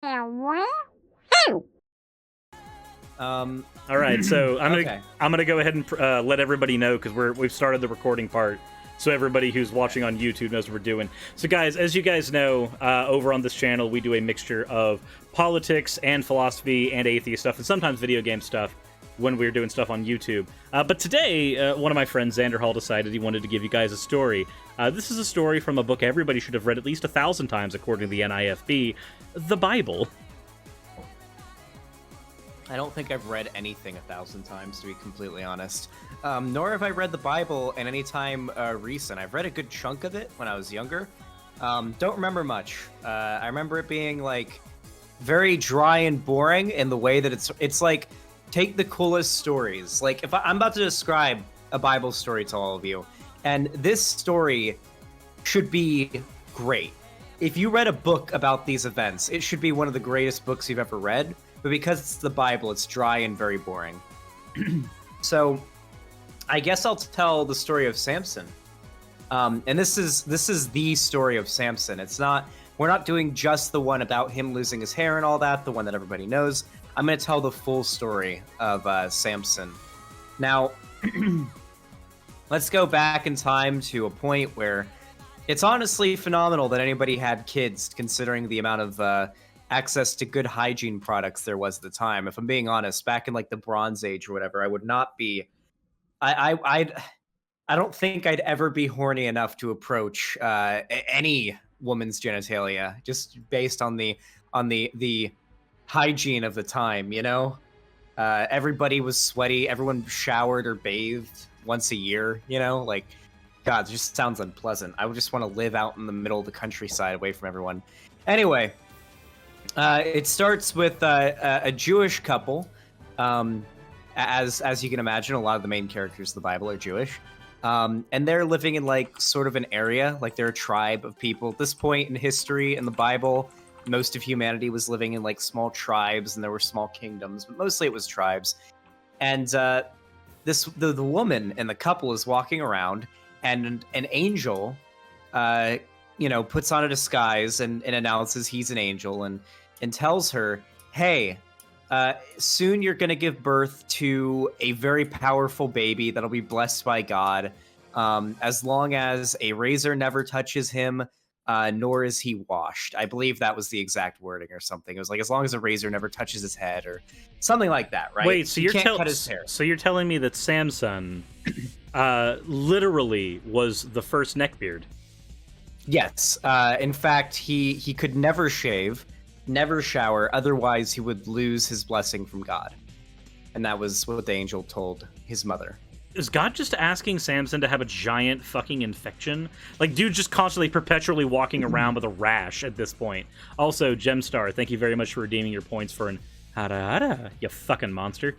All right, so I'm gonna go ahead and let everybody know because we've started the recording part, so everybody who's watching on YouTube knows what we're doing. So, guys, as you guys know, over on this channel, we do a mixture of politics and philosophy and atheist stuff, and sometimes video game stuff when we're doing stuff on YouTube. But today, one of my friends, Xanderhal, decided he wanted to give you guys a story. This is a story from a book everybody should have read at least 1,000 times, according to the NIFB, the Bible. I don't think I've read anything 1,000 times, to be completely honest. Nor have I read the Bible in any time recent. I've read a good chunk of it when I was younger. Don't remember much. I remember it being like very dry and boring in the way that it's like, take the coolest stories. Like if I'm about to describe a Bible story to all of you, and this story should be great. If you read a book about these events, it should be one of the greatest books you've ever read. But because it's the Bible, it's dry and very boring. So, I guess I'll tell the story of Samson. And this is the story of Samson. We're not doing just the one about him losing his hair and all that, the one that everybody knows. I'm going to tell the full story of Samson. Now, let's go back in time to a point where it's honestly phenomenal that anybody had kids, considering the amount of access to good hygiene products there was at the time. If I'm being honest, back in like the Bronze Age or whatever, I would not be. I don't think I'd ever be horny enough to approach any woman's genitalia, just based on the hygiene of the time. You know, everybody was sweaty. Everyone showered or bathed once a year. You know, like God, it just sounds unpleasant. I would just want to live out in the middle of the countryside, away from everyone. Anyway. It starts with a Jewish couple. As you can imagine, a lot of the main characters of the Bible are Jewish. And they're living in like sort of an area, like they're a tribe of people. At this point in history in the Bible, most of humanity was living in like small tribes, and there were small kingdoms, but mostly it was tribes. And the woman and the couple is walking around, and an angel puts on a disguise and announces he's an angel and tells her, hey, soon you're going to give birth to a very powerful baby that'll be blessed by God, as long as a razor never touches him, nor is he washed. I believe that was the exact wording or something. It was like, as long as a razor never touches his head or something like that, right? Wait, so you can't cut his hair. So you're telling me that Samson literally was the first neckbeard? Yes. In fact, he could never shave, never shower, otherwise he would lose his blessing from God. And that was what the angel told his mother. Is God just asking Samson to have a giant fucking infection? Like, dude just constantly, perpetually walking around with a rash at this point. Also, Gemstar, thank you very much for redeeming your points for an hada, you fucking monster.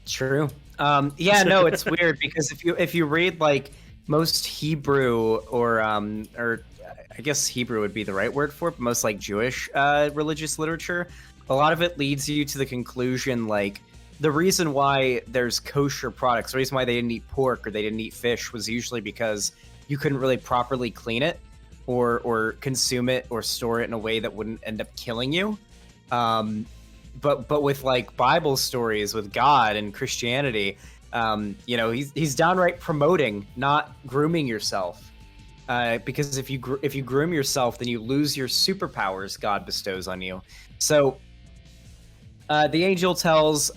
True. Yeah, no, it's weird because if you read like most Hebrew or I guess Hebrew would be the right word for it, but most like Jewish religious literature, a lot of it leads you to the conclusion like the reason why there's kosher products, the reason why they didn't eat pork or they didn't eat fish was usually because you couldn't really properly clean it or consume it or store it in a way that wouldn't end up killing you. But with like Bible stories with God and Christianity, he's downright promoting not grooming yourself, because if you groom yourself, then you lose your superpowers God bestows on you. So the angel tells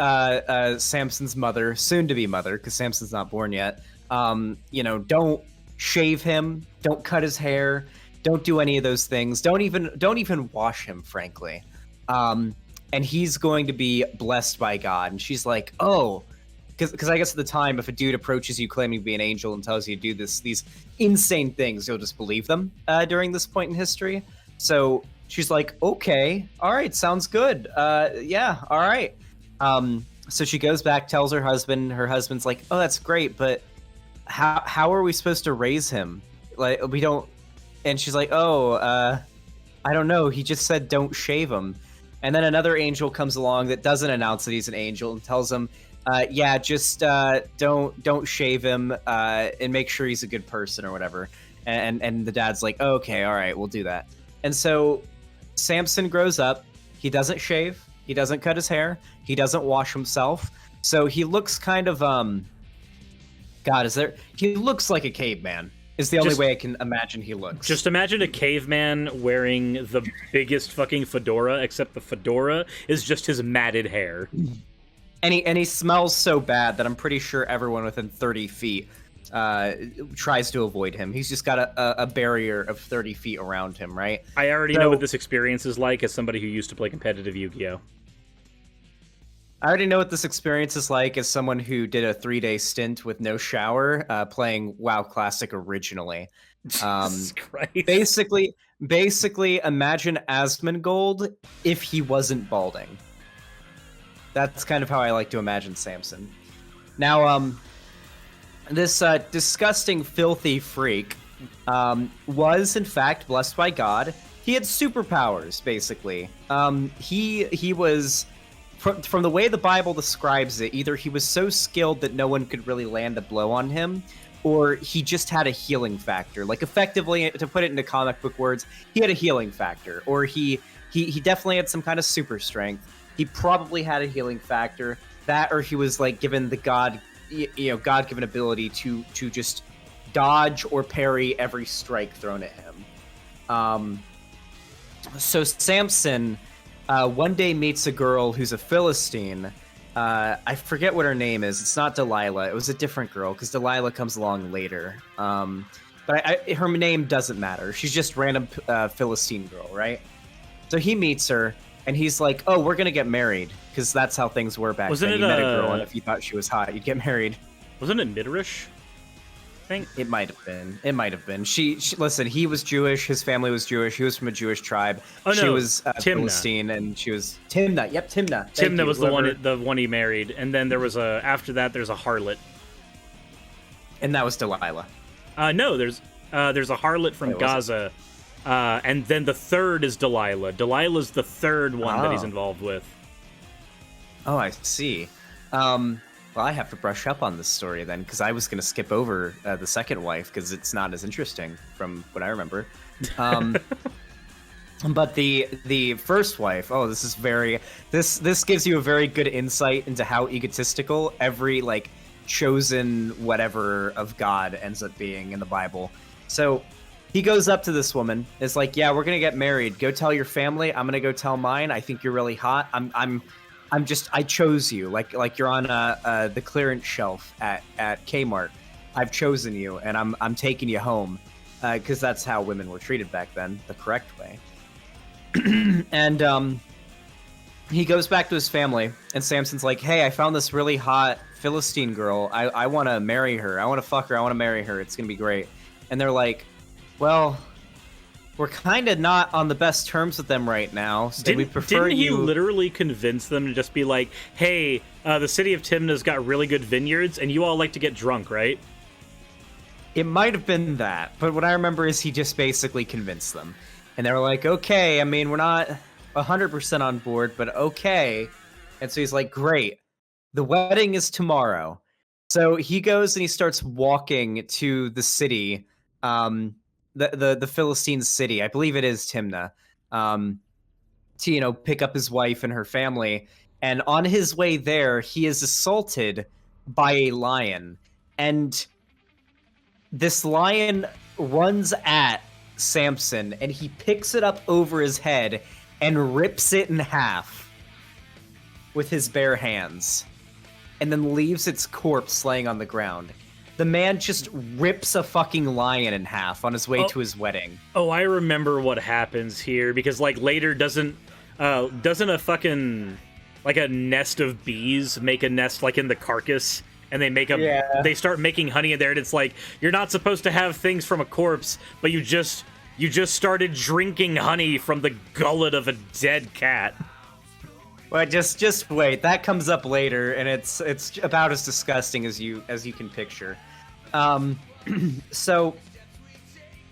Samson's mother, soon to be mother, because Samson's not born yet, don't shave him, don't cut his hair, don't do any of those things, don't even wash him, frankly, and he's going to be blessed by God. And she's like, oh. Because I guess at the time, if a dude approaches you claiming to be an angel and tells you to do these insane things, you'll just believe them during this point in history. So she's like, okay, all right, sounds good. Yeah, all right. So she goes back, tells her husband. Her husband's like, oh, that's great, but how are we supposed to raise him? Like, we don't. And she's like, oh, I don't know. He just said don't shave him. And then another angel comes along that doesn't announce that he's an angel and tells him, yeah, just don't shave him and make sure he's a good person or whatever. And the dad's like, okay, all right, we'll do that. And so Samson grows up. He doesn't shave. He doesn't cut his hair. He doesn't wash himself. So he looks kind of he looks like a caveman. Is the only way I can imagine he looks. Just imagine a caveman wearing the biggest fucking fedora, except the fedora is just his matted hair. And he smells so bad that I'm pretty sure everyone within 30 feet tries to avoid him. He's just got a barrier of 30 feet around him, right? I already know what this experience is like as somebody who used to play competitive Yu-Gi-Oh! I already know what this experience is like as someone who did a 3-day stint with no shower, playing WoW Classic originally. Jesus Christ. Basically, imagine Asmongold if he wasn't balding. That's kind of how I like to imagine Samson. Now, this disgusting, filthy freak was, in fact, blessed by God. He had superpowers, basically. He was... From the way the Bible describes it, either he was so skilled that no one could really land a blow on him, or he just had a healing factor. Like, effectively, to put it into comic book words, he had a healing factor, or he definitely had some kind of super strength. He probably had a healing factor. That, or he was like given the God-given ability to just dodge or parry every strike thrown at him. So Samson one day meets a girl who's a Philistine. I forget what her name is. It's not Delilah. It was a different girl because Delilah comes along later. But her name doesn't matter. She's just random Philistine girl, right? So he meets her, and he's like, "Oh, we're gonna get married," because that's how things were back then. You met a girl, and if you thought she was hot, you'd get married. Wasn't it Midrash? I think it might have been. It might have been. She listen. He was Jewish. His family was Jewish. He was from a Jewish tribe. Oh no, she was Timnah. Philistine, and she was Timnah. Yep, Timnah. Timnah was the one he married, and then there was after that there's a harlot, and that was Delilah. No, there's a harlot from Gaza, and then the third is Delilah. Delilah's the third one that he's involved with. Oh, I see. Well, I have to brush up on this story then, because I was going to skip over the second wife, because it's not as interesting from what I remember. But the first wife, this gives you a very good insight into how egotistical every, like, chosen whatever of God ends up being in the Bible. So he goes up to this woman, is like, "Yeah, we're going to get married. Go tell your family. I'm going to go tell mine. I think you're really hot. I chose you, like you're on the clearance shelf at Kmart. I've chosen you, and I'm taking you home, because that's how women were treated back then, the correct way." And he goes back to his family, and Samson's like, "Hey, I found this really hot Philistine girl. I want to marry her. I want to fuck her. I want to marry her. It's gonna be great." And they're like, "Well, we're kind of not on the best terms with them right now, so we prefer Didn't he literally convince them to just be like, "Hey, the city of Timnah's got really good vineyards, and you all like to get drunk, right?" It might have been that, but what I remember is he just basically convinced them. And they were like, "Okay, I mean, we're not 100% on board, but okay." And so he's like, "Great, the wedding is tomorrow." So he goes and he starts walking to the city, the Philistine city, I believe it is Timnah, to pick up his wife and her family. And on his way there, he is assaulted by a lion, and this lion runs at Samson, and he picks it up over his head and rips it in half with his bare hands, and then leaves its corpse laying on the ground. The man just rips a fucking lion in half on his way to his wedding. Oh, I remember what happens here, because like later doesn't a fucking like a nest of bees make a nest like in the carcass, and they start making honey in there, and it's like, you're not supposed to have things from a corpse, but you just started drinking honey from the gullet of a dead cat. Well, just wait. That comes up later, and it's about as disgusting as you can picture. So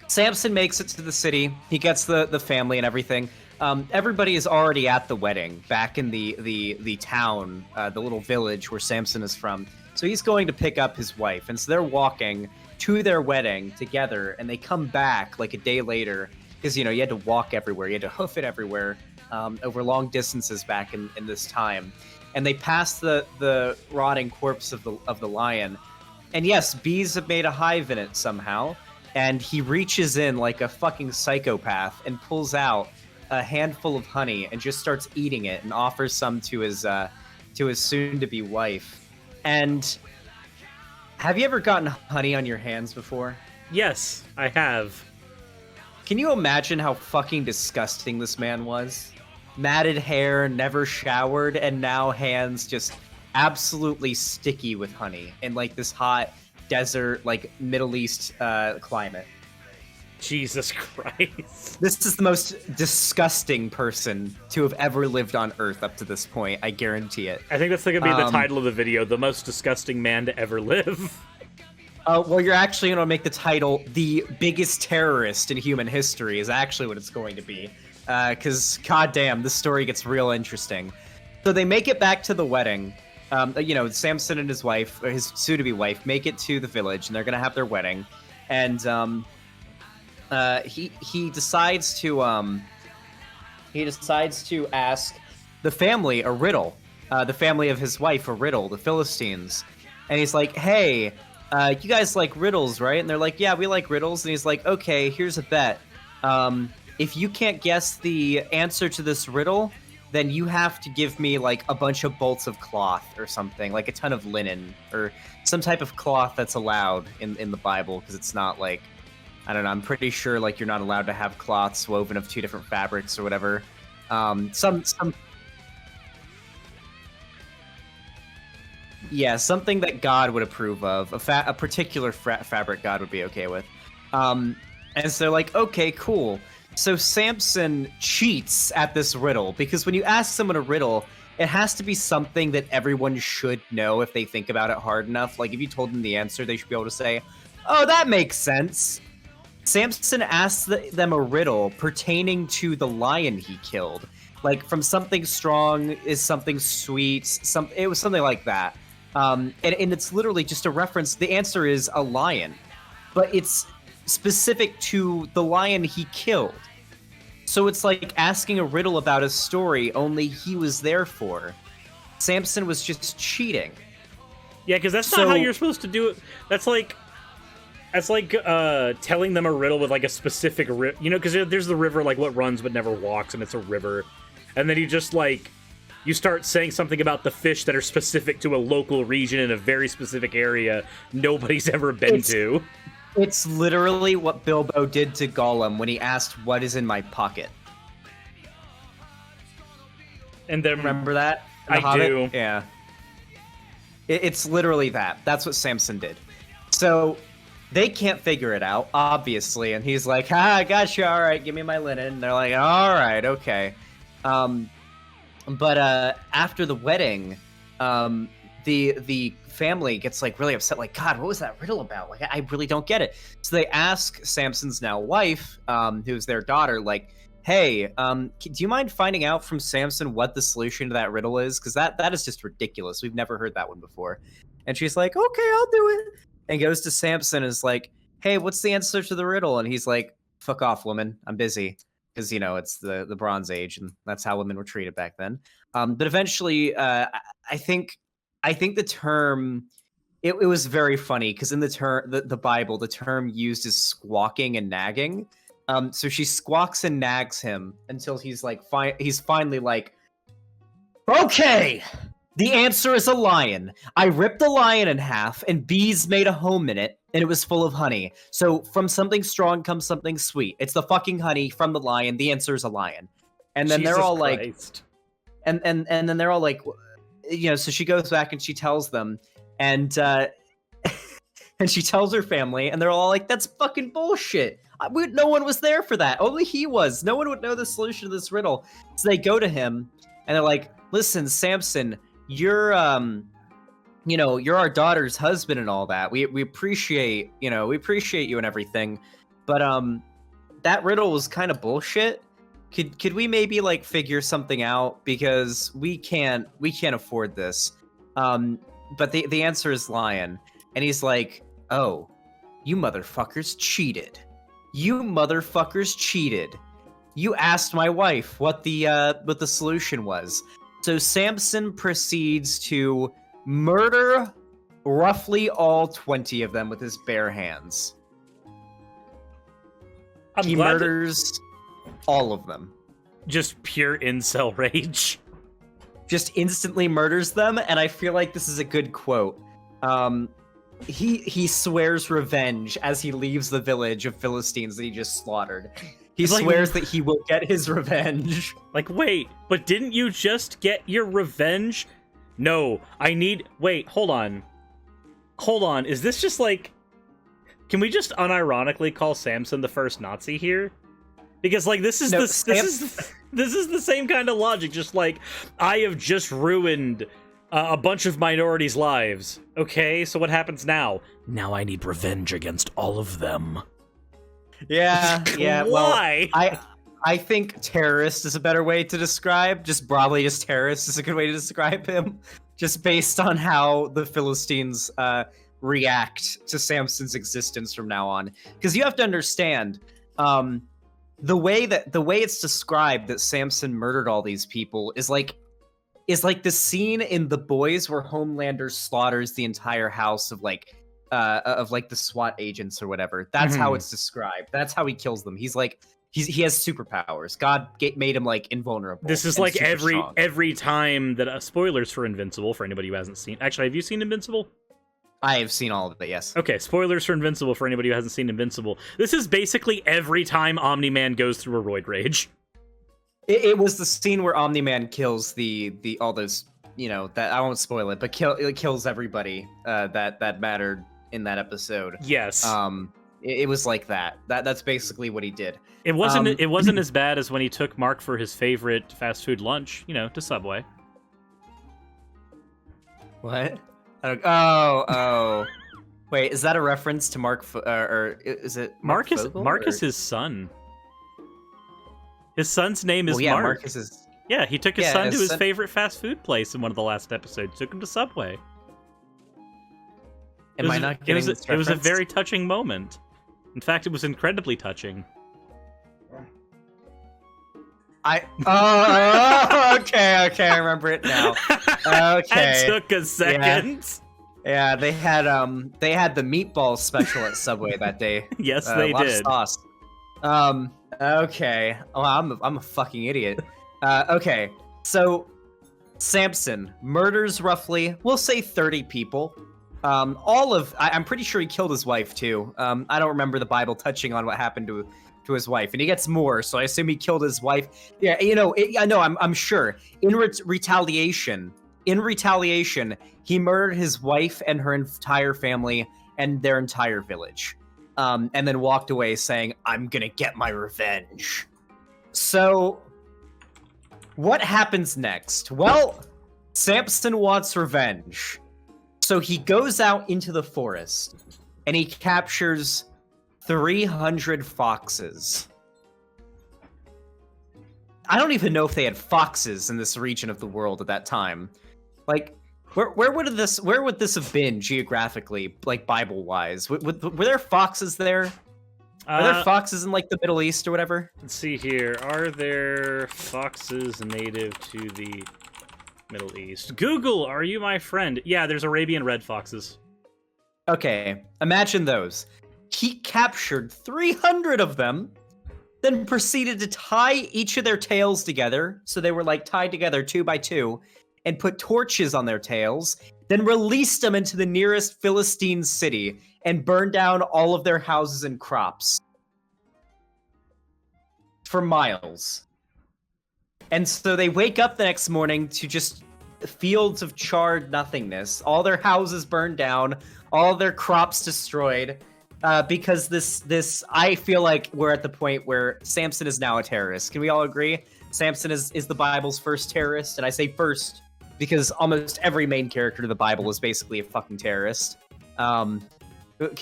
Samson makes it to the city. He gets the family and everything. Everybody is already at the wedding, back in the town, the little village where Samson is from. So he's going to pick up his wife, and so they're walking to their wedding together, and they come back like a day later, because you had to walk everywhere, you had to hoof it everywhere, over long distances back in this time. And they passed the rotting corpse of the lion. And yes, bees have made a hive in it somehow. And he reaches in like a fucking psychopath and pulls out a handful of honey and just starts eating it and offers some to his soon-to-be wife. And have you ever gotten honey on your hands before? Yes, I have. Can you imagine how fucking disgusting this man was? Matted hair, never showered, and now hands just absolutely sticky with honey in like this hot desert, like Middle East climate. Jesus Christ. This is the most disgusting person to have ever lived on Earth up to this point. I guarantee it. I think that's going to be the title of the video, the most disgusting man to ever live. Well, you're actually going to make the title "The Biggest Terrorist in Human History" is actually what it's going to be. Because, goddamn, this story gets real interesting. So they make it back to the wedding. Samson and his wife, or his soon-to-be wife, make it to the village, and they're going to have their wedding. And he decides to ask the family a riddle. The family of his wife a riddle, the Philistines. And he's like, hey, you guys like riddles, right? And they're like, yeah, we like riddles. And he's like, okay, here's a bet. If you can't guess the answer to this riddle, then you have to give me like a bunch of bolts of cloth or something, like a ton of linen or some type of cloth that's allowed in the Bible, because it's not like, I don't know, I'm pretty sure like you're not allowed to have cloths woven of 2 different fabrics or whatever. Yeah, something that God would approve of, a particular fabric God would be okay with. And so they're like, okay, cool. So Samson cheats at this riddle, because when you ask someone a riddle, it has to be something that everyone should know if they think about it hard enough. Like if you told them the answer, they should be able to say, oh, that makes sense. Samson asks them a riddle pertaining to the lion he killed. Like from something strong is something sweet. It was something like that. And it's literally just a reference. The answer is a lion, but it's specific to the lion he killed. So it's like asking a riddle about a story only he was there for. Samson was just cheating. Yeah, because that's not how you're supposed to do it. That's like telling them a riddle with like a specific because there's the river like what runs but never walks, and it's a river, and then you start saying something about the fish that are specific to a local region in a very specific area nobody's ever been to. It's literally what Bilbo did to Gollum when he asked, what is in my pocket? And then remember that? I do. Yeah. It's literally that. That's what Samson did. So they can't figure it out, obviously, and he's like, I got you, all right, give me my linen. And they're like, all right, okay. But after the wedding, the family gets like really upset, like, God, what was that riddle about? Like, I really don't get it. So they ask Samson's now wife, who's their daughter, like, hey, do you mind finding out from Samson what the solution to that riddle is? Because that is just ridiculous. We've never heard that one before. And she's like, okay, I'll do it. And goes to Samson and is like, hey, what's the answer to the riddle? And he's like, fuck off, woman, I'm busy. Because, it's the Bronze Age, and that's how women were treated back then. But eventually, I think the term, it was very funny, because in the Bible, the term used is squawking and nagging. So she squawks and nags him until he's like, he's finally like, okay, the answer is a lion. I ripped the lion in half, and bees made a home in it, and it was full of honey. So from something strong comes something sweet. It's the fucking honey from the lion. The answer is a lion. And then they're all Christ. Like, and then they're all like, so she goes back and she tells them, and and she tells her family, and they're all like, that's fucking bullshit. No one was there for that. Only he was. No one would know the solution to this riddle. So they go to him, and they're like, listen, Samson, you're our daughter's husband and all that. We appreciate, we appreciate you and everything. But that riddle was kind of bullshit. Could we maybe like figure something out, because we can't afford this. But the answer is lion. And he's like, oh, you motherfuckers cheated. You motherfuckers cheated. You asked my wife what the solution was. So Samson proceeds to murder roughly all 20 of them with his bare hands. He murders all of them. Just pure incel rage. Just instantly murders them, and I feel like this is a good quote. He swears revenge as he leaves the village of Philistines that he just slaughtered. He swears that he will get his revenge. Like, wait, but didn't you just get your revenge? No, wait, hold on. Hold on, is this just like... Can we just unironically call Samson the first Nazi here? Because, like, this is the same kind of logic, just like, I have just ruined a bunch of minorities' lives. Okay, so what happens now? Now I need revenge against all of them. Yeah, yeah. Why? Well, I think terrorist is a better way to describe. Just broadly, just terrorist is a good way to describe him. Just based on how the Philistines react to Samson's existence from now on. Because you have to understand, the way it's described that Samson murdered all these people is like the scene in The Boys where Homelander slaughters the entire house of the SWAT agents or whatever. That's how it's described. That's how he kills them. He's like he has superpowers. God made him like invulnerable. This is like every time that spoilers for Invincible for anybody who hasn't seen. Actually, have you seen Invincible? I have seen all of it, yes. Okay, spoilers for Invincible for anybody who hasn't seen Invincible. This is basically every time Omni-Man goes through a roid rage. It was the scene where Omni-Man kills all those, that I won't spoil it, but kills everybody that mattered in that episode. Yes. It was like that. That's basically what he did. It wasn't as bad as when he took Mark for his favorite fast food lunch, to Subway. What? Oh. Wait, is that a reference to Mark, or is it Mark Fogel, Mark is his son. His son's name is Mark. Mark is his... Yeah, he took his son to his favorite fast food place in one of the last episodes. Took him to Subway. Am I not getting this reference? It was a very touching moment. In fact, it was incredibly touching. Okay, I remember it now. Okay. That took a second. Yeah, they had the meatball special at Subway that day. Yes, they did. A lot of sauce. Okay. Oh, I'm a fucking idiot. Okay. So Samson murders roughly, we'll say 30 people. I'm pretty sure he killed his wife too. I don't remember the Bible touching on what happened to his wife, and he gets more, so I assume he killed his wife. Yeah, I know, I'm sure. In retaliation, he murdered his wife and her entire family and their entire village, and then walked away saying, "I'm gonna get my revenge." So, what happens next? Well, Samson wants revenge. So he goes out into the forest, and he captures 300 foxes. I don't even know if they had foxes in this region of the world at that time. Like, where would this have been geographically, like Bible-wise? Were there foxes there? Are there foxes in like the Middle East or whatever? Let's see here. Are there foxes native to the Middle East? Google, are you my friend? Yeah, there's Arabian red foxes. Okay, imagine those. He captured 300 of them, then proceeded to tie each of their tails together, so they were like tied together 2 by 2, and put torches on their tails, then released them into the nearest Philistine city and burned down all of their houses and crops. For miles. And so they wake up the next morning to just fields of charred nothingness, all their houses burned down, all their crops destroyed, because this I feel like we're at the point where Samson is now a terrorist. Can we all agree? Samson is the Bible's first terrorist, and I say first because almost every main character of the Bible is basically a fucking terrorist. Can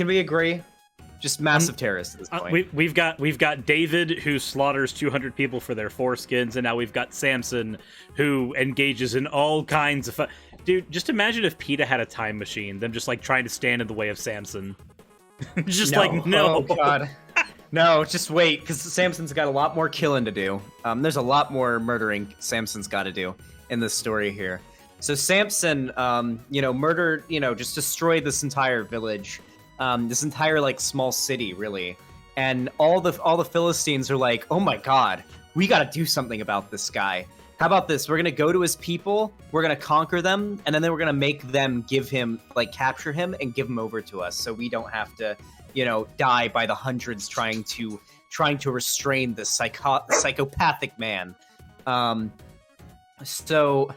we agree? Just massive terrorists at this point. We've got David, who slaughters 200 people for their foreskins, and now we've got Samson, who engages in all kinds of dude, just imagine if PETA had a time machine, them just like trying to stand in the way of Samson. Just no. Oh god. No, just wait, because Samson's got a lot more killing to do. There's a lot more murdering Samson's got to do in this story here. So Samson, murdered, just destroyed this entire village, this entire like small city, really. And all the Philistines are like, oh my god, we got to do something about this guy. How about this? We're gonna go to his people, we're gonna conquer them, and then we're gonna make them capture him and give him over to us, so we don't have to, die by the hundreds trying to restrain this psychopathic man. So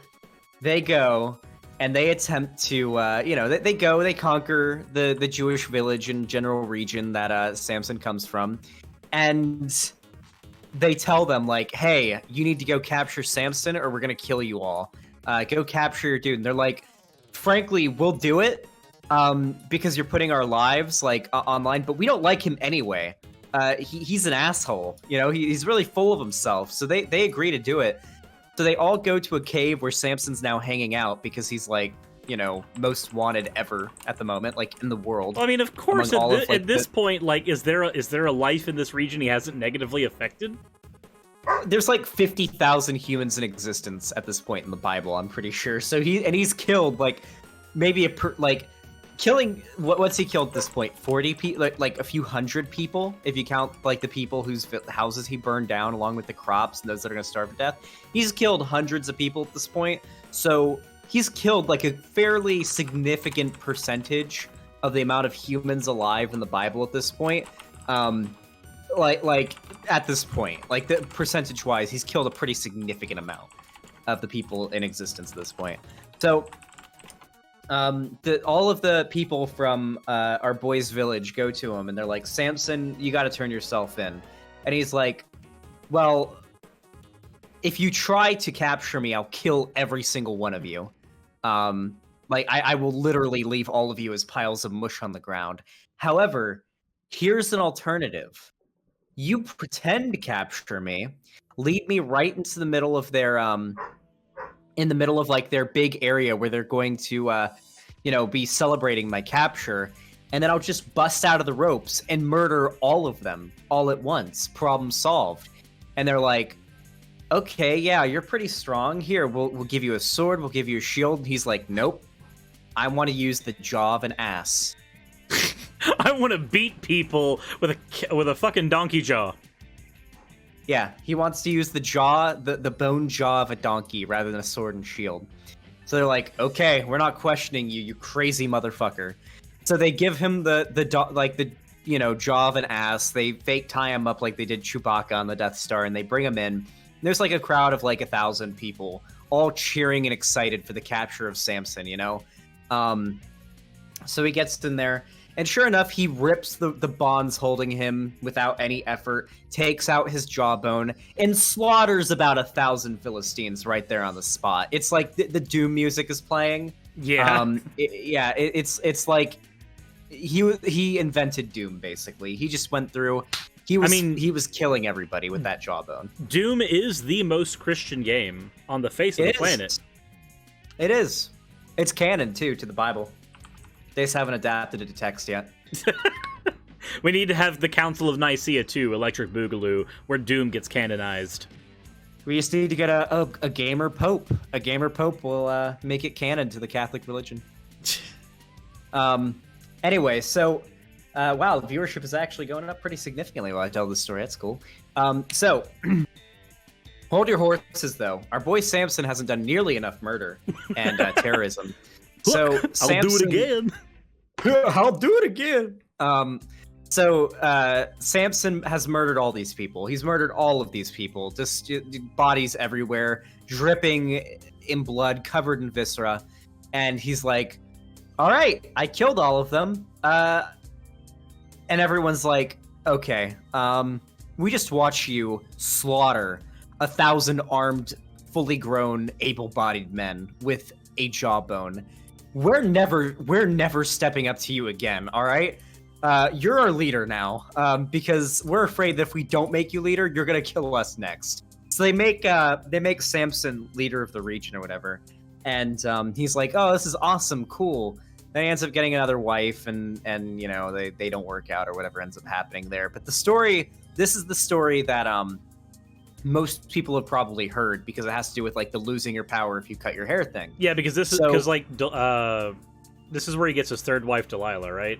they go and they attempt to, they conquer the Jewish village and general region that Samson comes from, and they tell them, like, hey, you need to go capture Samson or we're going to kill you all. Go capture your dude. And they're like, frankly, we'll do it because you're putting our lives, online, but we don't like him anyway. He's an asshole. He's really full of himself. So they agree to do it. So they all go to a cave where Samson's now hanging out because he's, most wanted ever at the moment, in the world. Well, I mean, of course, at this point, is there a life in this region he hasn't negatively affected? There's 50,000 humans in existence at this point in the Bible, I'm pretty sure. So he's killed maybe killing what's he killed at this point? 40 people, a few hundred people if you count the people whose houses he burned down along with the crops and those that are gonna starve to death. He's killed hundreds of people at this point. So he's killed a fairly significant percentage of the amount of humans alive in the Bible at this point. At this point, the percentage-wise, he's killed a pretty significant amount of the people in existence at this point. So, all of the people from our boy's village go to him, and they're like, Samson, you got to turn yourself in. And he's like, well, if you try to capture me, I'll kill every single one of you. I will literally leave all of you as piles of mush on the ground. However, here's an alternative. You pretend to capture me, lead me right into the middle of their, their big area where they're going to, be celebrating my capture, and then I'll just bust out of the ropes and murder all of them all at once. Problem solved. And they're like, okay, yeah, you're pretty strong. Here, we'll give you a sword, we'll give you a shield. And he's like, nope, I want to use the jaw of an ass. I want to beat people with a fucking donkey jaw. Yeah, he wants to use the jaw, the bone jaw of a donkey rather than a sword and shield. So they're like, okay, we're not questioning you, you crazy motherfucker. So they give him the jaw of an ass. They fake tie him up like they did Chewbacca on the Death Star, and they bring him in. There's a crowd of 1,000 people, all cheering and excited for the capture of Samson, So he gets in there, and sure enough, he rips the bonds holding him without any effort, takes out his jawbone, and slaughters about 1,000 Philistines right there on the spot. It's like the Doom music is playing. Yeah. It's like he invented Doom, basically. He just went through. He was killing everybody with that jawbone. Doom is the most Christian game on the face of the planet. It is. It's canon, too, to the Bible. They just haven't adapted it to text yet. We need to have the Council of Nicaea, too, Electric Boogaloo, where Doom gets canonized. We just need to get a gamer pope. A gamer pope will make it canon to the Catholic religion. Anyway, so... wow, the viewership is actually going up pretty significantly while I tell this story. That's cool. So, hold your horses, though. Our boy Samson hasn't done nearly enough murder and terrorism. So Look, Samson, I'll do it again. I'll do it again. Samson has murdered all these people. He's murdered all of these people. Just bodies everywhere, dripping in blood, covered in viscera. And he's like, all right, I killed all of them. And everyone's like, okay, we just watch you slaughter 1,000 armed, fully grown, able-bodied men with a jawbone. We're never stepping up to you again, all right? You're our leader now, because we're afraid that if we don't make you leader, you're gonna kill us next. So they make Samson leader of the region or whatever, and he's like, oh, this is awesome, cool. Then he ends up getting another wife, and you know, they don't work out or whatever ends up happening there. But the story, this is the story that most people have probably heard, because it has to do with like the losing your power if you cut your hair thing. Yeah, because this is this is where he gets his third wife, Delilah, right?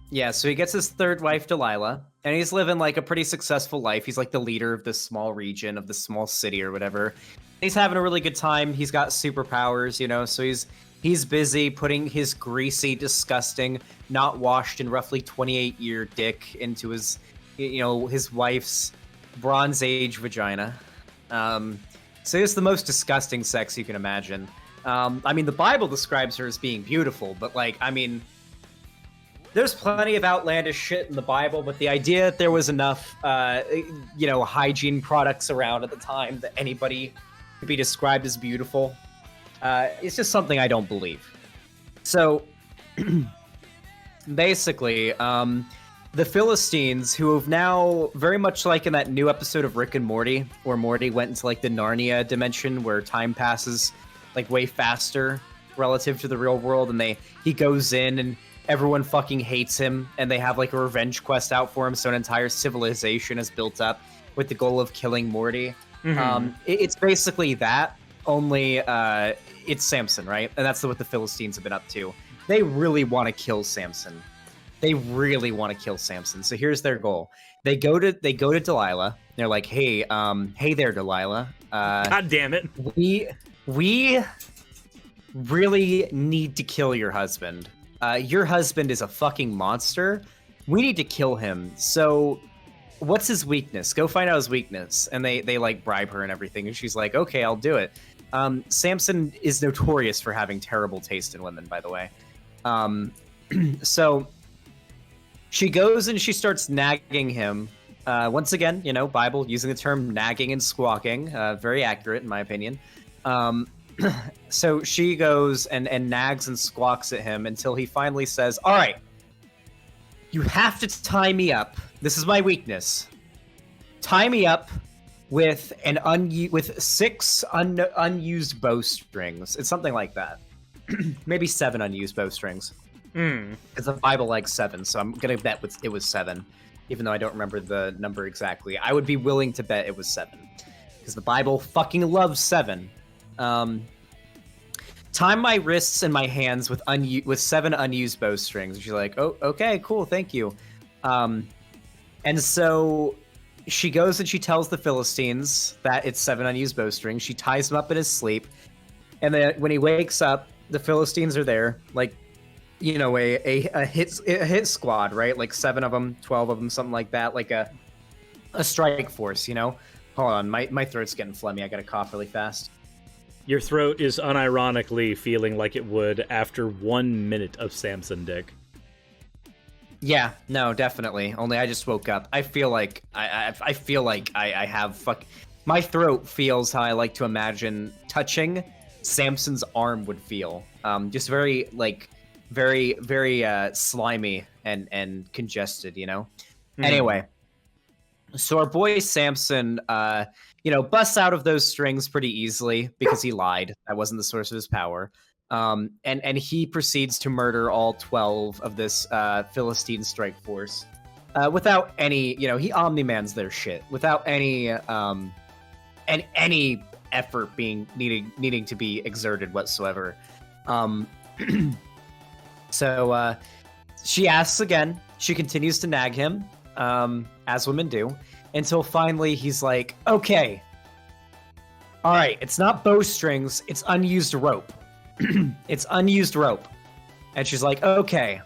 Yeah, so he gets his third wife, Delilah, and he's living like a pretty successful life. He's like the leader of this small region, of this small city or whatever. He's having a really good time. He's got superpowers, you know, so he's busy putting his greasy, disgusting, not washed in roughly 28-year dick into his, you know, his wife's Bronze Age vagina. So it's the most disgusting sex you can imagine. I mean, the Bible describes her as being beautiful, but like, I mean, there's plenty of outlandish shit in the Bible, but the idea that there was enough, you know, hygiene products around at the time that anybody could be described as beautiful, it's just something I don't believe. So, basically, the Philistines, who have now, very much like in that new episode of Rick and Morty, where Morty went into like the Narnia dimension where time passes like way faster relative to the real world, and he goes in and everyone fucking hates him, and they have like a revenge quest out for him, so an entire civilization is built up with the goal of killing Morty. Mm-hmm. It's basically that, only it's Samson, right? And that's what the Philistines have been up to. They really want to kill Samson. They really want to kill Samson. So here's their goal. They go to Delilah. They're like, hey there, Delilah. God damn it. We really need to kill your husband. Your husband is a fucking monster. We need to kill him. So what's his weakness? Go find out his weakness. And they like bribe her and everything. And she's like, okay, I'll do it. Samson is notorious for having terrible taste in women, by the way. So she goes and she starts nagging him. Once again, you know, Bible using the term nagging and squawking. Very accurate, in my opinion. So she goes and nags and squawks at him until he finally says, all right, you have to tie me up. This is my weakness. Tie me up with with 6 unused bowstrings. It's something like that. Maybe 7 unused bowstrings. Because the Bible likes 7, so I'm gonna bet it was 7, even though I don't remember the number exactly. I would be willing to bet it was 7, because the Bible fucking loves 7. Tie my wrists and my hands with 7 unused bowstrings. She's like, oh, okay, cool, thank you. And so she goes and she tells the Philistines that it's 7 unused bowstrings. She ties him up in his sleep, and then when he wakes up, the Philistines are there, like, you know, a hit squad, right? Like 7 of them, 12 of them, something like that, like a strike force, you know? Hold on, my throat's getting phlegmy. I gotta cough really fast. Your throat is unironically feeling like it would after 1 minute of Samson dick. Yeah, no, definitely. Only I just woke up. I feel like I feel like I have my throat feels how I like to imagine touching Samson's arm would feel. Just very very slimy and congested, you know. Anyway, so our boy Samson, you know, busts out of those strings pretty easily because he lied. That wasn't the source of his power. And he proceeds to murder all 12 of this Philistine strike force without any, you know, he Omni-Mans their shit without any any effort needing to be exerted whatsoever. So she asks again. She continues to nag him, as women do, until finally he's like, okay, all right, it's not bowstrings, it's unused rope. It's unused rope. And she's like, okay.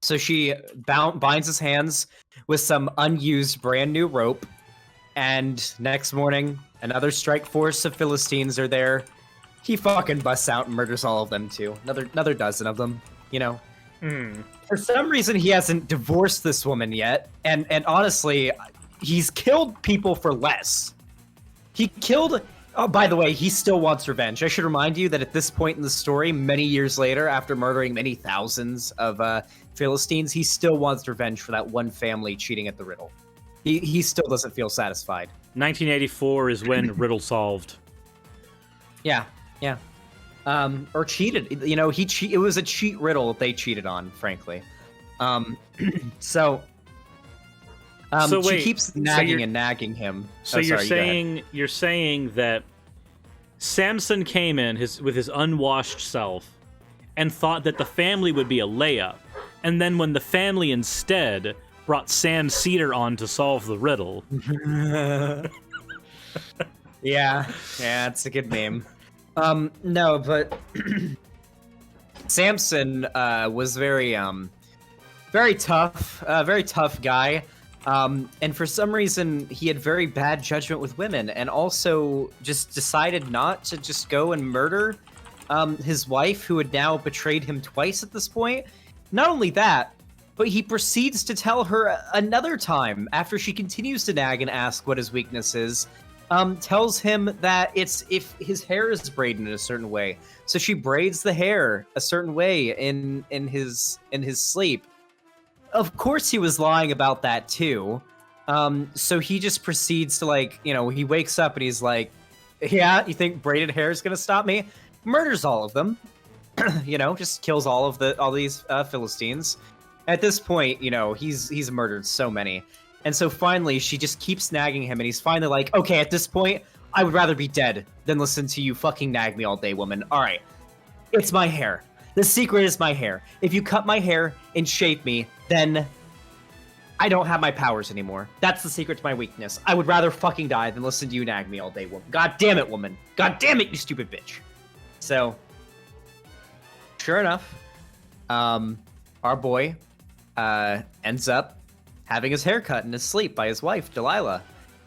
So she binds his hands with some unused brand new rope, and next morning, another strike force of Philistines are there. He fucking busts out and murders all of them too. Another dozen of them, you know. For some reason, he hasn't divorced this woman yet, and honestly, he's killed people for less. He killed. Oh, by the way, he still wants revenge. I should remind you that at this point in the story, many years later, after murdering many thousands of Philistines, he still wants revenge for that one family cheating at the riddle. He still doesn't feel satisfied. 1984 is when riddle solved. Yeah. Or cheated. You know, it was a cheat riddle they cheated on, frankly. So wait, she keeps nagging and nagging him. So you're saying that Samson came in with his unwashed self and thought that the family would be a layup, and then when the family instead brought Sam Cedar on to solve the riddle. Yeah, it's a good name. No, but Samson was very tough, very tough guy. And for some reason, he had very bad judgment with women, and also just decided not to just go and murder his wife, who had now betrayed him twice at this point. Not only that, but he proceeds to tell her another time, after she continues to nag and ask what his weakness is, tells him that it's if his hair is braided in a certain way. So she braids the hair a certain way in his sleep. Of course he was lying about that too. So he just proceeds to, like, you know, he wakes up and he's like, yeah, you think braided hair is gonna stop me? Murders all of them. You know, just kills all these Philistines. At this point, you know, he's murdered so many. And so finally she just keeps nagging him, and he's finally like, okay, at this point, I would rather be dead than listen to you fucking nag me all day, woman. All right, it's my hair. The secret is my hair. If you cut my hair and shape me, then I don't have my powers anymore. That's the secret to my weakness. I would rather fucking die than listen to you nag me all day, woman. God damn it, woman. God damn it, you stupid bitch. So, sure enough, our boy ends up having his hair cut in his sleep by his wife, Delilah.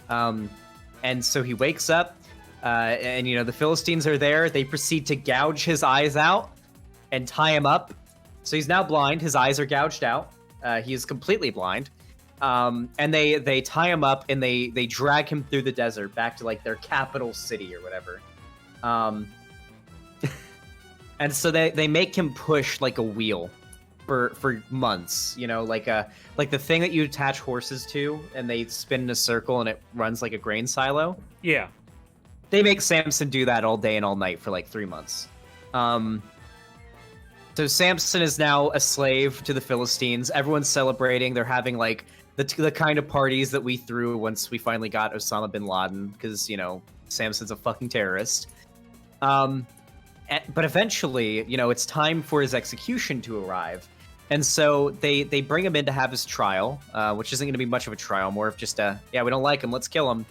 And so he wakes up, and, you know, the Philistines are there. They proceed to gouge his eyes out and tie him up. So he's now blind. His eyes are gouged out. He is completely blind. And they tie him up, and they drag him through the desert back to, like, their capital city or whatever. And so they make him push like a wheel for months, you know, like the thing that you attach horses to, and they spin in a circle and it runs like a grain silo. Yeah. They make Samson do that all day and all night for like 3 months. So Samson is now a slave to the Philistines. Everyone's celebrating. They're having like the kind of parties that we threw once we finally got Osama bin Laden, because, you know, Samson's a fucking terrorist. But eventually, you know, it's time for his execution to arrive. And so they bring him in to have his trial, which isn't going to be much of a trial, more of just yeah, we don't like him, let's kill him.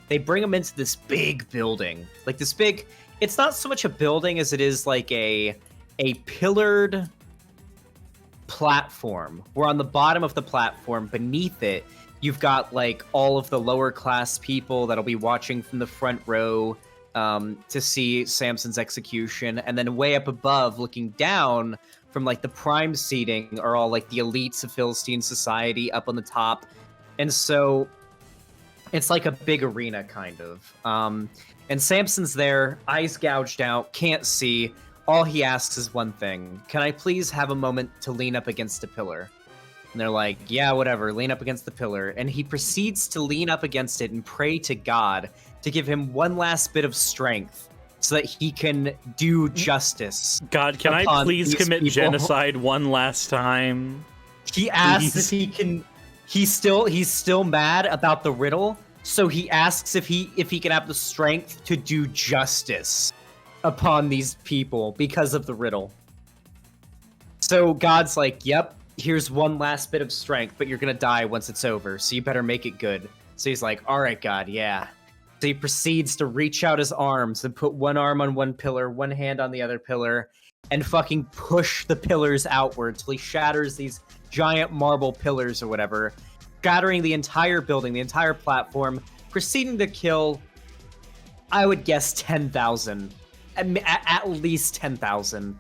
They bring him into this big building. Like this big, it's not so much a building as it is like a pillared platform, where on the bottom of the platform, beneath it, you've got like all of the lower class people that'll be watching from the front row to see Samson's execution. And then way up above, looking down from like the prime seating, are all like the elites of Philistine society up on the top. And so it's like a big arena kind of. And Samson's there, eyes gouged out, can't see. All he asks is one thing: can I please have a moment to lean up against a pillar? And they're like, yeah, whatever, lean up against the pillar. And he proceeds to lean up against it and pray to God to give him one last bit of strength so that he can do justice. God, can I please commit genocide one last time? He asks if he can. He's still mad about the riddle, so he asks if he can have the strength to do justice upon these people because of the riddle. So God's like, yep, here's one last bit of strength, but you're gonna die once it's over, so you better make it good. So he's like, all right, God, yeah. So he proceeds to reach out his arms and put one arm on one pillar, one hand on the other pillar, and fucking push the pillars outward till he shatters these giant marble pillars or whatever, shattering the entire building, the entire platform, proceeding to kill, I would guess, 10,000. At least 10,000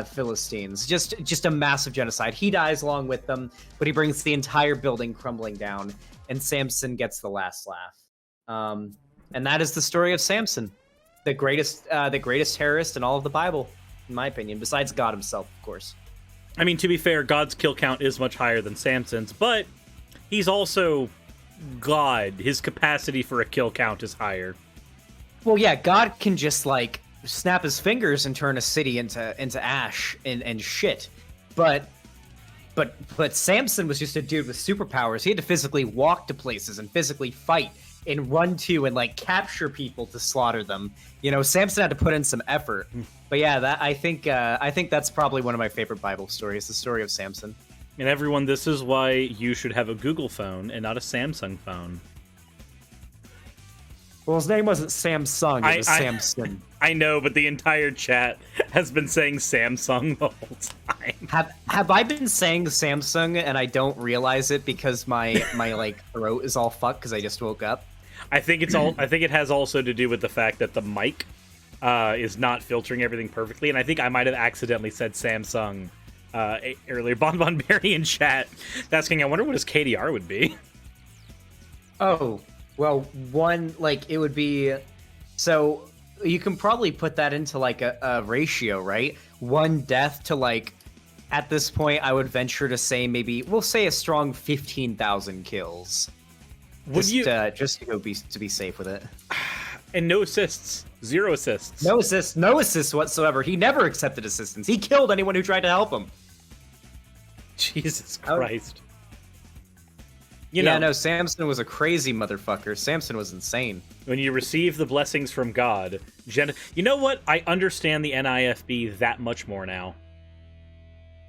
Philistines. Just a massive genocide. He dies along with them, but he brings the entire building crumbling down, and Samson gets the last laugh. And that is the story of Samson, the greatest terrorist in all of the Bible, in my opinion, besides God himself, of course. I mean, to be fair, God's kill count is much higher than Samson's, but he's also God. His capacity for a kill count is higher. Well, yeah, God can just, like, snap his fingers and turn a city into ash and shit. But Samson was just a dude with superpowers. He had to physically walk to places and physically fight and run to and like capture people to slaughter them. You know, Samson had to put in some effort. But yeah, that I think that's probably one of my favorite Bible stories, the story of Samson. And everyone, this is why you should have a Google phone and not a Samsung phone. Well, his name wasn't Samsung, it was Samson. I know, but the entire chat has been saying Samsung the whole time. Have I been saying Samsung and I don't realize it because my like throat is all fucked because I just woke up? I think it has also to do with the fact that the mic is not filtering everything perfectly, and I think I might have accidentally said Samsung earlier. Bon Berry in chat asking, I wonder what his KDR would be. Oh, well, one, like, it would be... So, you can probably put that into, like, a ratio, right? One death to, like, at this point, I would venture to say maybe, we'll say a strong 15,000 kills. Just to be safe with it. And no assists. 0 assists. No assists whatsoever. He never accepted assistance. He killed anyone who tried to help him. Jesus Christ. No, Samson was a crazy motherfucker. Samson was insane. When you receive the blessings from God, you know what? I understand the NIFB that much more now.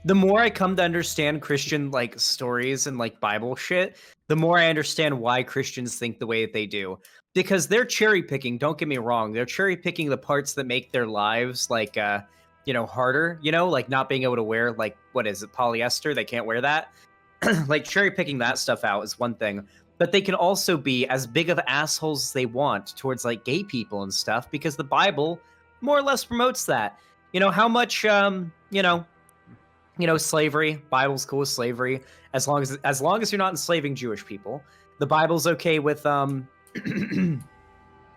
The more I come to understand Christian like stories and like Bible shit, the more I understand why Christians think the way that they do. Because they're cherry picking, don't get me wrong. They're cherry picking the parts that make their lives like harder, like not being able to wear like what is it, polyester? They can't wear that. Like cherry picking that stuff out is one thing, but they can also be as big of assholes as they want towards like gay people and stuff because the Bible more or less promotes that. How much slavery, Bible's cool with slavery as long as you're not enslaving Jewish people. The Bible's okay with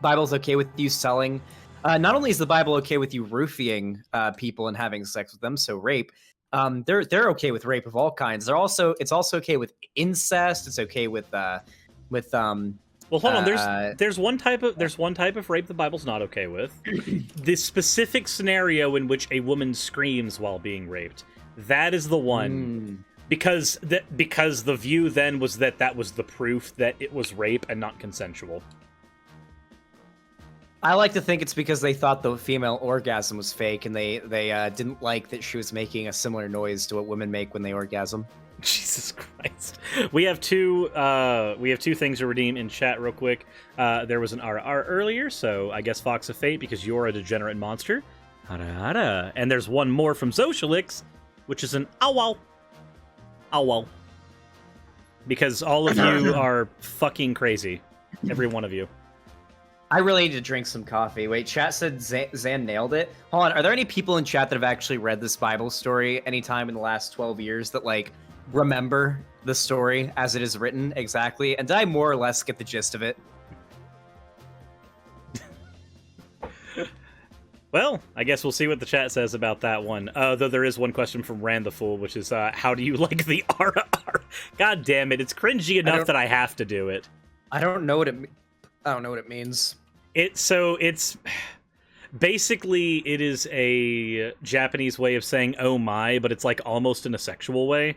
Bible's okay with you selling. Not only is the Bible okay with you roofing people and having sex with them, so rape. They're okay with rape of all kinds. It's also okay with incest. It's okay with well, hold on. There's one type of rape the Bible's not okay with. The specific scenario in which a woman screams while being raped. That is the one. Because the view then was that was the proof that it was rape and not consensual. I like to think it's because they thought the female orgasm was fake, and they didn't like that she was making a similar noise to what women make when they orgasm. Jesus Christ! We have two things to redeem in chat real quick. There was an RR earlier, so I guess Fox of Fate because you're a degenerate monster. Hara. And there's one more from Socialix, which is an owl. Owl. Because all of you are fucking crazy, every one of you. I really need to drink some coffee. Wait, chat said Zan nailed it. Hold on, are there any people in chat that have actually read this Bible story anytime in the last 12 years that, like, remember the story as it is written exactly? And did I more or less get the gist of it? Well, I guess we'll see what the chat says about that one. Though there is one question from Rand the Fool, which is, how do you like the RR? God damn it, it's cringy enough that I have to do it. I don't know what it means. It's basically it is a Japanese way of saying "oh my," but it's like almost in a sexual way.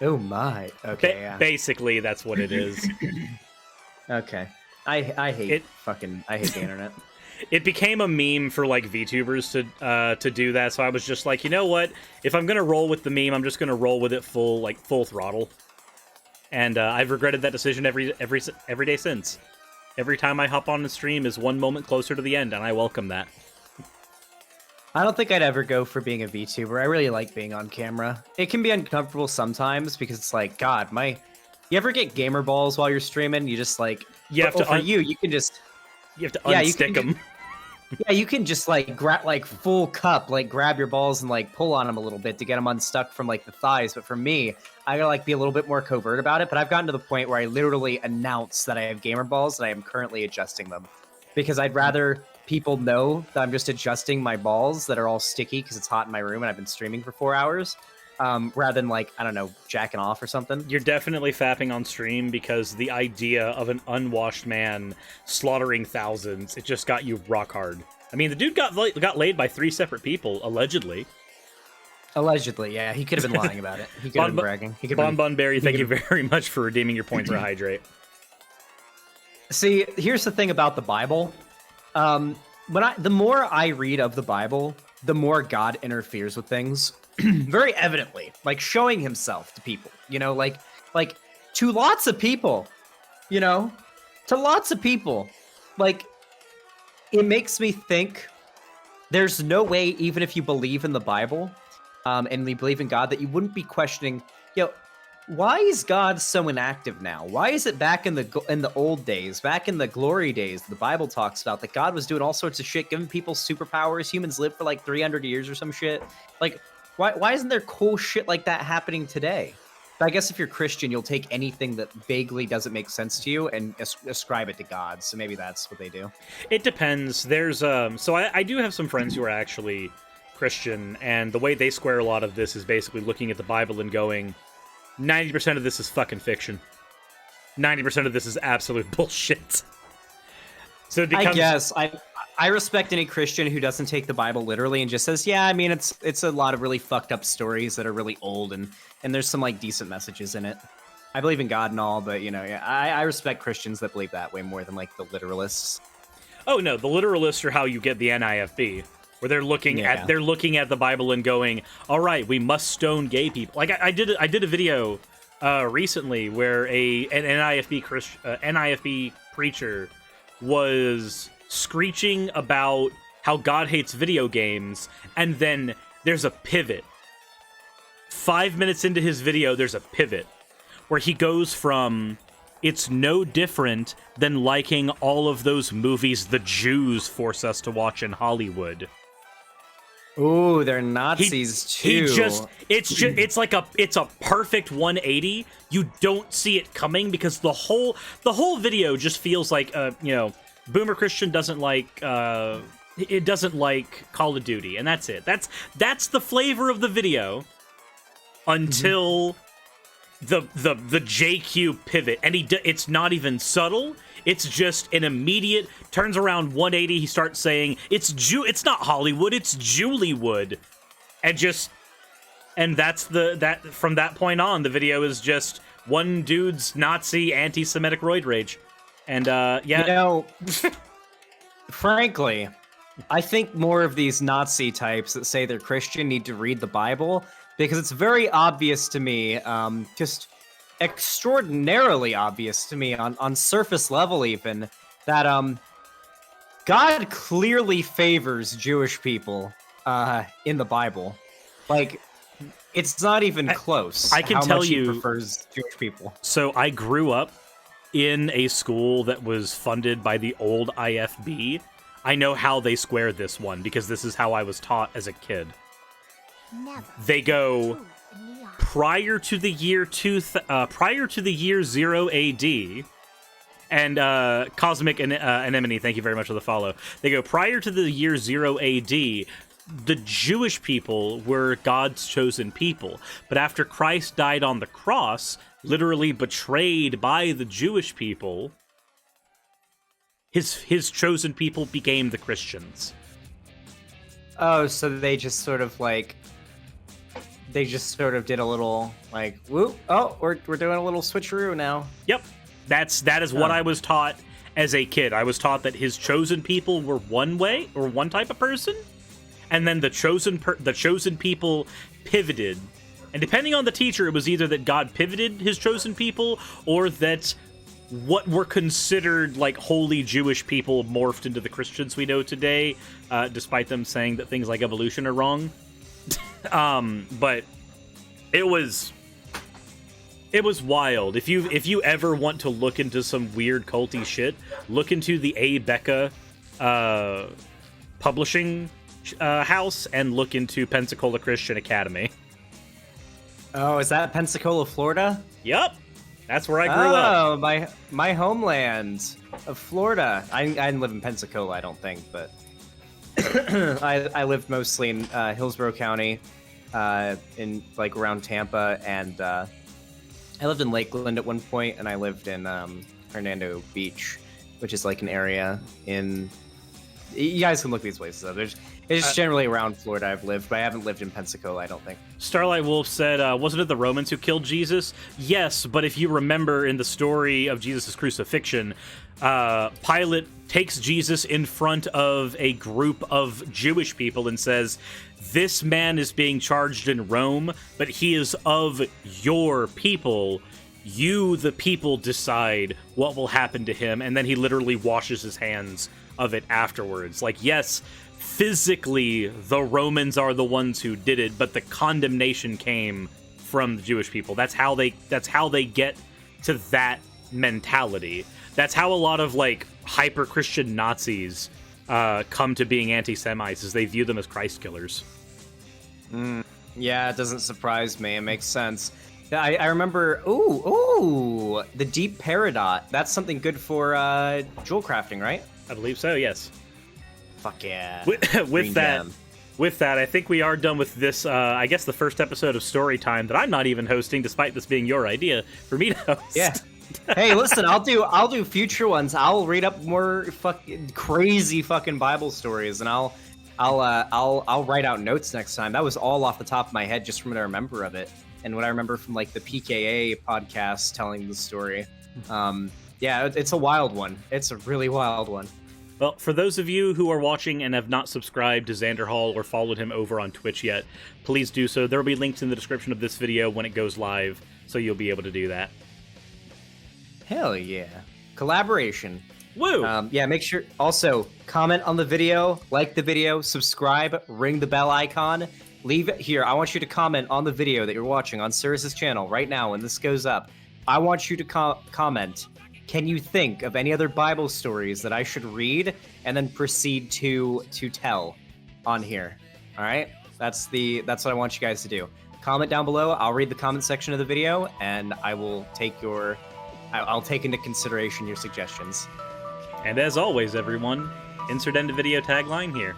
Oh my. Okay. Yeah. Basically, that's what it is. Okay. I hate the internet. It became a meme for like VTubers to do that, so I was just like, you know what? If I'm gonna roll with the meme, I'm just gonna roll with it full throttle. And I've regretted that decision every day since. Every time I hop on the stream is one moment closer to the end, and I welcome that. I don't think I'd ever go for being a VTuber. I really like being on camera. It can be uncomfortable sometimes because it's like, God, you ever get gamer balls while you're streaming? You just like, you have to you can just... You have to unstick them. Yeah, you can just like grab like full cup, like grab your balls and like pull on them a little bit to get them unstuck from like the thighs. But for me, I gotta like be a little bit more covert about it. But I've gotten to the point where I literally announce that I have gamer balls and I am currently adjusting them because I'd rather people know that I'm just adjusting my balls that are all sticky because it's hot in my room and I've been streaming for 4 hours. Rather than like, I don't know, jacking off or something. You're definitely fapping on stream because the idea of an unwashed man slaughtering thousands, it just got you rock hard. I mean, the dude got laid by 3 separate people, allegedly. Allegedly, yeah. He could have been lying about it. He could have been bragging. Bon Berry, thank you very much for redeeming your points for Hydrate. See, here's the thing about the Bible. The more I read of the Bible, the more God interferes with things very evidently, like showing himself to people, you know, like to lots of people, you know, to lots of people. Like, it makes me think there's no way, even if you believe in the Bible, and you believe in God, that you wouldn't be questioning, why is God so inactive now? Why is it back in the old days, back in the glory days, the Bible talks about that God was doing all sorts of shit, giving people superpowers, humans live for like 300 years or some shit. Like, why isn't there cool shit like that happening today? But I guess if you're Christian, you'll take anything that vaguely doesn't make sense to you and ascribe it to God. So maybe that's what they do. It depends. There's so I do have some friends who are actually Christian, and the way they square a lot of this is basically looking at the Bible and going, 90% of this is fucking fiction. 90% of this is absolute bullshit. So it becomes... I guess I respect any Christian who doesn't take the Bible literally and just says, yeah, I mean, it's a lot of really fucked up stories that are really old, and there's some like decent messages in it. I believe in God and all, but I respect Christians that believe that way more than like the literalists. Oh no, the literalists are how you get the NIFB. Where they're looking at the Bible and going, all right, we must stone gay people. Like I did a video recently where an NIFB preacher was screeching about how God hates video games, and then there's a pivot. 5 minutes into his video, there's a pivot where he goes from, it's no different than liking all of those movies the Jews force us to watch in Hollywood. Ooh, they're Nazis too. It's a perfect 180. You don't see it coming because the whole video just feels like Boomer Christian doesn't like Call of Duty, and that's it. That's the flavor of the video until the JQ pivot, and it's not even subtle. It's just an immediate turns around 180. He starts saying it's not Hollywood, it's Juliewood, and that's from that point on, the video is just one dude's Nazi anti-Semitic roid rage, and frankly, I think more of these Nazi types that say they're Christian need to read the Bible, because it's very obvious to me, just extraordinarily obvious to me on surface level even, that God clearly favors Jewish people in the Bible. Like, it's not even close. I can tell you, he prefers Jewish people. So I grew up in a school that was funded by the old IFB. I know how they square this one because this is how I was taught as a kid. They go prior to the year 0 AD, and Cosmic Anemone, thank you very much for the follow. They go prior to the year 0 AD. The Jewish people were God's chosen people, but after Christ died on the cross, literally betrayed by the Jewish people, his chosen people became the Christians. Oh, so they just sort of did a little like, whoop, oh, we're doing a little switcheroo now. Yep. That is what I was taught as a kid. I was taught that his chosen people were one way or one type of person, and then the chosen people pivoted. And depending on the teacher, it was either that God pivoted his chosen people, or that what were considered like holy Jewish people morphed into the Christians we know today, despite them saying that things like evolution are wrong. But it was wild. If you ever want to look into some weird culty shit, look into the A. Becca publishing house and look into Pensacola Christian Academy. Oh, is that Pensacola, Florida? Yep, that's where I grew up. Oh, my homeland of Florida. I didn't live in Pensacola, I don't think, but I lived mostly in Hillsborough County, in like around Tampa, and I lived in Lakeland at one point, and I lived in Hernando Beach, which is like an area in You guys can look these places up. It's generally around Florida I've lived, but I haven't lived in Pensacola, I don't think. Starlight Wolf said, wasn't it the Romans who killed Jesus? Yes, but if you remember in the story of Jesus' crucifixion, Pilate takes Jesus in front of a group of Jewish people and says, this man is being charged in Rome, but he is of your people. You, the people, decide what will happen to him. And then he literally washes his hands of it afterwards. Like, yes, physically, the Romans are the ones who did it, but the condemnation came from the Jewish people. That's how they get to that mentality. That's how a lot of, like, hyper-Christian Nazis come to being anti-Semites, is they view them as Christ killers. Yeah, it doesn't surprise me. It makes sense. I remember, the deep peridot. That's something good for jewel crafting, right? I believe so, yes. Fuck yeah. With that, I think we are done with this, I guess the first episode of Story Time that I'm not even hosting, despite this being your idea for me to host. Yeah. Hey, listen, I'll do future ones. I'll read up more fucking crazy fucking Bible stories, and I'll write out notes next time. That was all off the top of my head, just from what I remember of it. And what I remember from, like, the PKA podcast telling the story. Yeah, it's a wild one. It's a really wild one. Well, for those of you who are watching and have not subscribed to Xanderhal or followed him over on Twitch yet, please do so. There will be links in the description of this video when it goes live, so you'll be able to do that. Hell yeah. Collaboration. Woo! Yeah, make sure... Also, comment on the video, like the video, subscribe, ring the bell icon. Leave it here. I want you to comment on the video that you're watching on Suris' channel right now when this goes up. I want you to comment, can you think of any other Bible stories that I should read and then proceed to tell on here? All right? That's what I want you guys to do. Comment down below. I'll read the comment section of the video, and I will take I'll take into consideration your suggestions. And as always, everyone, insert end of video tagline here.